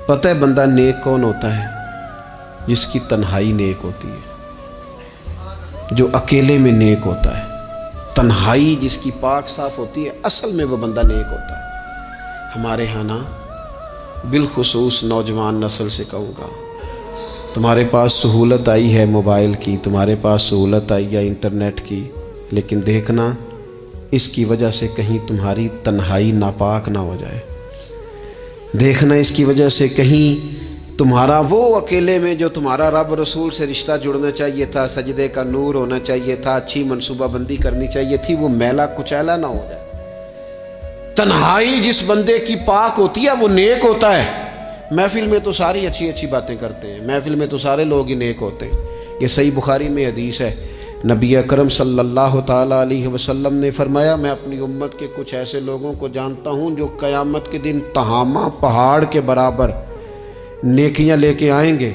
پتہ ہے بندہ نیک کون ہوتا ہے؟ جس کی تنہائی نیک ہوتی ہے، جو اکیلے میں نیک ہوتا ہے۔ تنہائی جس کی پاک صاف ہوتی ہے، اصل میں وہ بندہ نیک ہوتا ہے۔ ہمارے ہاں نا بالخصوص نوجوان نسل سے کہوں گا، تمہارے پاس سہولت آئی ہے موبائل کی، تمہارے پاس سہولت آئی ہے انٹرنیٹ کی، لیکن دیکھنا اس کی وجہ سے کہیں تمہاری تنہائی ناپاک نہ ہو جائے۔ دیکھنا اس کی وجہ سے کہیں تمہارا وہ اکیلے میں جو تمہارا رب رسول سے رشتہ جڑنا چاہیے تھا، سجدے کا نور ہونا چاہیے تھا، اچھی منصوبہ بندی کرنی چاہیے تھی، وہ میلا کچیلا نہ ہو جائے۔ تنہائی جس بندے کی پاک ہوتی ہے وہ نیک ہوتا ہے۔ محفل میں تو ساری اچھی اچھی باتیں کرتے ہیں، محفل میں تو سارے لوگ ہی نیک ہوتے ہیں۔ یہ صحیح بخاری میں حدیث ہے، نبی اکرم صلی اللہ تعالیٰ علیہ وسلم نے فرمایا، میں اپنی امت کے کچھ ایسے لوگوں کو جانتا ہوں جو قیامت کے دن تہامہ پہاڑ کے برابر نیکیاں لے کے آئیں گے۔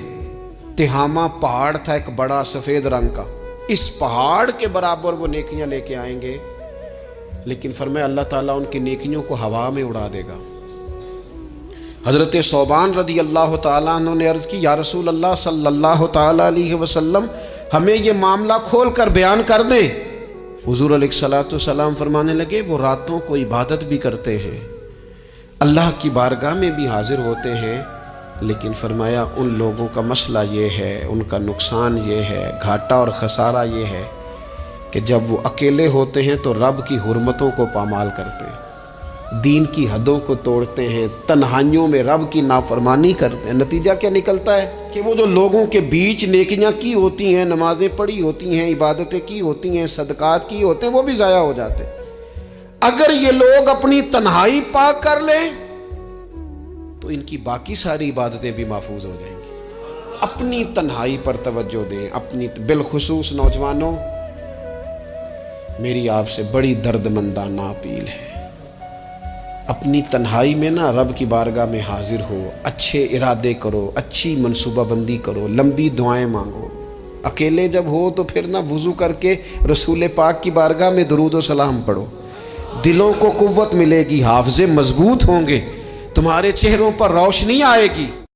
تہامہ پہاڑ تھا ایک بڑا سفید رنگ کا، اس پہاڑ کے برابر وہ نیکیاں لے کے آئیں گے، لیکن فرمایا اللہ تعالیٰ ان کی نیکیوں کو ہوا میں اڑا دے گا۔ حضرت ثوبان رضی اللہ تعالیٰ عنہ نے عرض کی، یا رسول اللہ صلی اللہ تعالیٰ علیہ وسلم ہمیں یہ معاملہ کھول کر بیان کر دیں۔ حضور علیہ الصلوۃ والسلام فرمانے لگے، وہ راتوں کو عبادت بھی کرتے ہیں، اللہ کی بارگاہ میں بھی حاضر ہوتے ہیں، لیکن فرمایا ان لوگوں کا مسئلہ یہ ہے، ان کا نقصان یہ ہے، گھاٹا اور خسارہ یہ ہے کہ جب وہ اکیلے ہوتے ہیں تو رب کی حرمتوں کو پامال کرتے ہیں، دین کی حدوں کو توڑتے ہیں، تنہائیوں میں رب کی نافرمانی کرتے ہیں۔ نتیجہ کیا نکلتا ہے کہ وہ جو لوگوں کے بیچ نیکیاں کی ہوتی ہیں، نمازیں پڑھی ہوتی ہیں، عبادتیں کی ہوتی ہیں، صدقات کی ہوتے ہیں، وہ بھی ضائع ہو جاتے ہیں۔ اگر یہ لوگ اپنی تنہائی پاک کر لیں تو ان کی باقی ساری عبادتیں بھی محفوظ ہو جائیں گی۔ اپنی تنہائی پر توجہ دیں، اپنی بالخصوص نوجوانوں، میری آپ سے بڑی دردمندانہ اپیل ہے، اپنی تنہائی میں نا رب کی بارگاہ میں حاضر ہو، اچھے ارادے کرو، اچھی منصوبہ بندی کرو، لمبی دعائیں مانگو۔ اکیلے جب ہو تو پھر نا وضو کر کے رسول پاک کی بارگاہ میں درود و سلام پڑھو، دلوں کو قوت ملے گی، حافظے مضبوط ہوں گے، تمہارے چہروں پر روشنی آئے گی۔